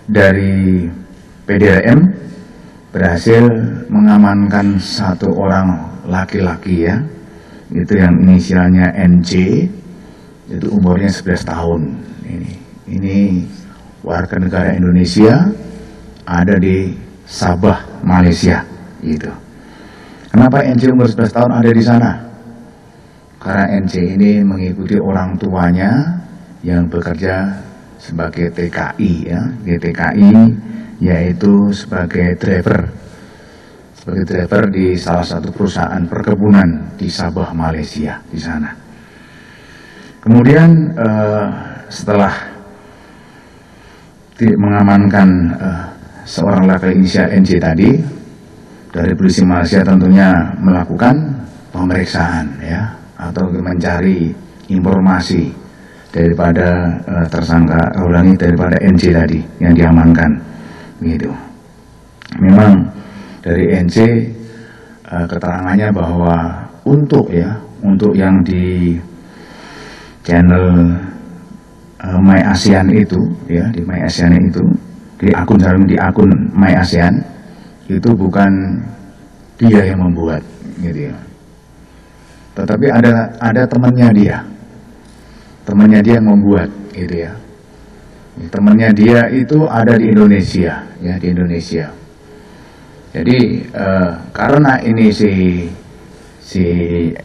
dari PDRM berhasil mengamankan satu orang laki-laki ya, itu yang inisialnya NC, itu umurnya 11 tahun. Ini warga negara Indonesia, ada di Sabah, Malaysia gitu. Kenapa NC umur 11 tahun ada di sana? Karena NC ini mengikuti orang tuanya yang bekerja sebagai TKI ya, di TKI yaitu sebagai driver di salah satu perusahaan perkebunan di Sabah, Malaysia di sana. Kemudian setelah mengamankan seorang laki-laki inisial NC tadi, dari polisi Malaysia tentunya melakukan pemeriksaan ya, atau mencari informasi daripada tersangka daripada NC tadi yang diamankan gitu. Memang dari NC keterangannya bahwa untuk yang di channel My ASEAN itu ya, di My ASEAN itu, di akun My ASEAN itu bukan dia yang membuat gitu ya. Tetapi ada temannya dia yang membuat gitu ya. Temannya dia itu ada di Indonesia ya, di Indonesia. Jadi karena ini si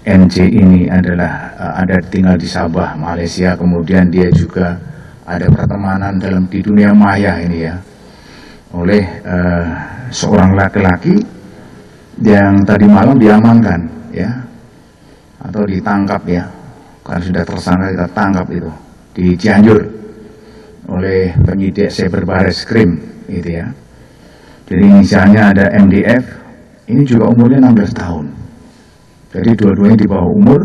NC ini adalah ada tinggal di Sabah, Malaysia, kemudian dia juga ada pertemanan di dunia maya ini ya, oleh seorang laki-laki yang tadi malam diamankan ya, atau ditangkap ya, karena sudah tersangka kita tangkap itu di Cianjur oleh penyidik Cyberbarreskrim gitu ya. Jadi inisialnya ada MDF, ini juga umurnya 16 tahun. Jadi dua-duanya di bawah umur.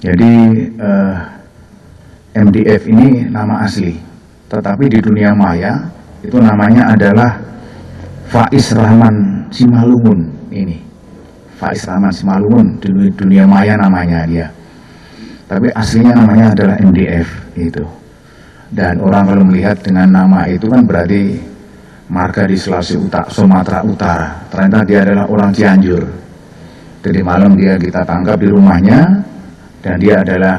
Jadi MDF ini nama asli, tetapi di dunia maya itu namanya adalah Faiz Rahman Simalungun. Ini Faiz Rahman Simalungun, di dunia maya namanya dia, tapi aslinya namanya adalah MDF itu. Dan orang kalau melihat dengan nama itu kan berarti marga di Sumatera Utara. Ternyata dia adalah orang Cianjur. Jadi malam kita tangkap di rumahnya, dan dia adalah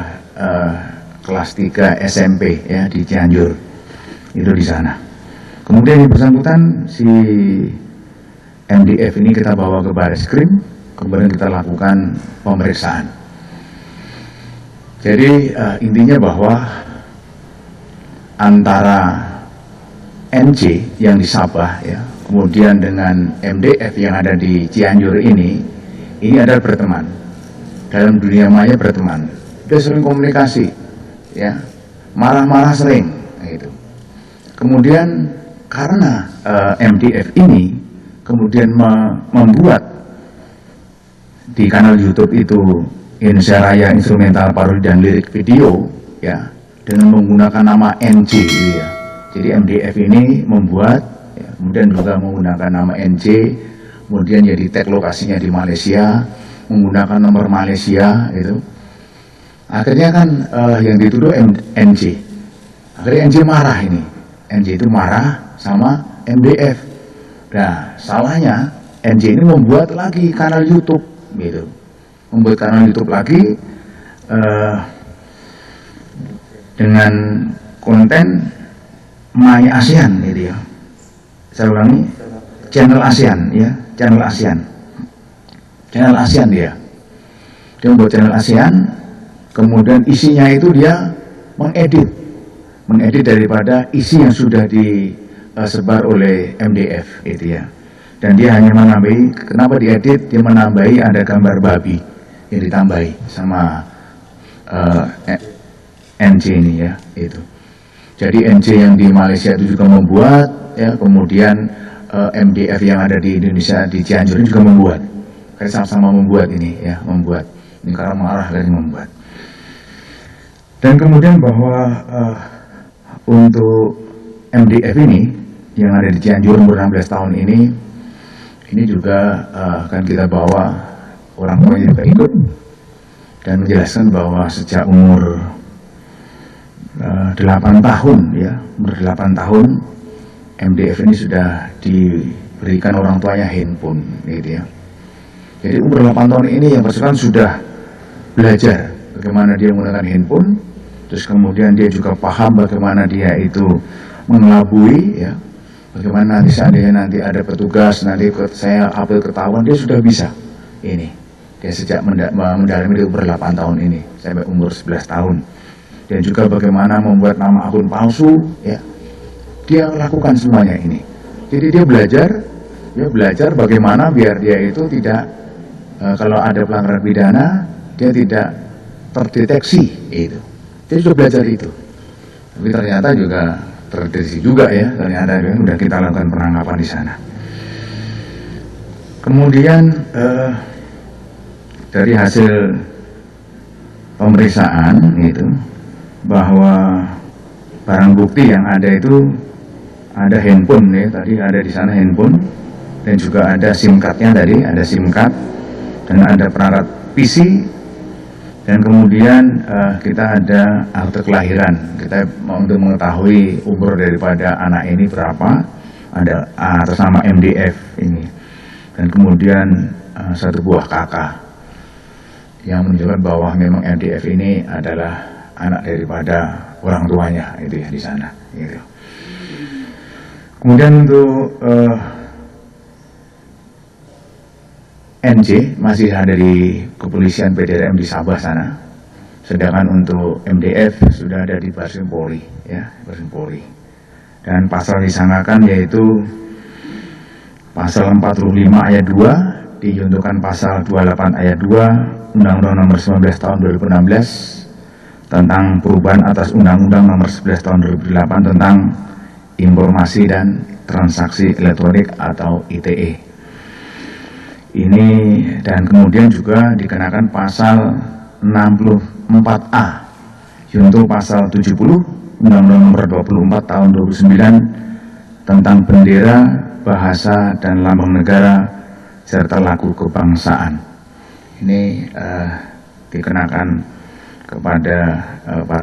kelas 3 SMP ya, di Cianjur itu di sana. Kemudian yang bersangkutan si MDF ini kita bawa ke Barreskrim, kemudian kita lakukan pemeriksaan. Jadi intinya bahwa antara NC yang di Sabah ya, kemudian dengan MDF yang ada di Cianjur ini adalah berteman. Dalam dunia maya berteman. Dia sering komunikasi ya, marah-marah sering gitu. Kemudian karena MDF ini kemudian membuat di kanal YouTube itu Indonesia Raya Instrumental Parodi dan Lirik Video ya, dengan menggunakan nama NC gitu ya. Jadi MDF ini membuat ya, kemudian juga menggunakan nama NC, kemudian jadi tag lokasinya di Malaysia, menggunakan nomor Malaysia itu. Akhirnya kan yang dituduh NC. Akhirnya NC marah ini. NC itu marah sama MDF. Nah, salahnya NC ini membuat lagi kanal YouTube gitu. Membuat kanal YouTube lagi dengan konten My ASEAN gitu ya. Saya ulangi, channel ASEAN ya, channel ASEAN. Channel ASEAN dia. Dia membuat channel ASEAN, kemudian isinya itu dia mengedit daripada isi yang sudah disebar oleh MDF gitu ya. Dan dia hanya menambahi, kenapa diedit? Dia menambahi ada gambar babi yang ditambahi sama NC ini ya itu. Jadi NC yang di Malaysia itu juga membuat ya, kemudian MDF yang ada di Indonesia di Cianjur juga membuat. Kayak sama-sama membuat ini ya, membuat. Ini karena marah dari membuat. Dan kemudian bahwa untuk MDF ini yang ada di Cianjur umur 16 tahun ini juga akan kita bawa orang yang juga ikut dan menjelaskan bahwa sejak umur 8 tahun ya, umur 8 tahun MDF ini sudah diberikan orang tuanya handphone, gitu ya. Jadi umur 8 tahun ini yang bersangkutan sudah belajar bagaimana dia menggunakan handphone, terus kemudian dia juga paham bagaimana dia itu mengelabui, ya, bagaimana nanti seandainya nanti ada petugas, nanti saya upload ketahuan, dia sudah bisa ini. Dia sejak mendalami di umur 8 tahun ini sampai umur 11 tahun. Dan juga bagaimana membuat nama akun palsu, ya, dia lakukan semuanya ini. Jadi dia belajar bagaimana biar dia itu tidak, kalau ada pelanggaran pidana, dia tidak terdeteksi itu. Dia sudah belajar itu. Tapi ternyata juga terdeteksi juga, ya, ternyata sudah kita lakukan penangkapan di sana. Kemudian dari hasil pemeriksaan itu bahwa barang bukti yang ada itu ada handphone, ya, tadi ada di sana handphone, dan juga ada SIM card-nya tadi, ada SIM card, dan ada perangkat PC, dan kemudian kita ada akte kelahiran. Kita untuk mengetahui umur daripada anak ini berapa, ada atas nama MDF ini, dan kemudian satu buah KK yang menunjukkan bahwa memang MDF ini adalah anak daripada orang tuanya, itu ya, di sana, gitu. Kemudian untuk NJ masih ada di kepolisian PDRM di Sabah sana, sedangkan untuk MDF sudah ada di Bareskrim Polri, ya, Bareskrim Polri. Dan pasal disangkakan yaitu pasal 45 ayat 2 dijuntukan pasal 28 ayat 2 Undang-Undang Nomor 19 Tahun 2016 tentang perubahan atas Undang-Undang Nomor 11 Tahun 2008 tentang informasi dan transaksi elektronik atau ITE. Ini dan kemudian juga dikenakan pasal 64A yaitu pasal 70 Undang-Undang Nomor 24 Tahun 2009 tentang bendera, bahasa dan lambang negara serta lagu kebangsaan. Ini dikenakan kepada para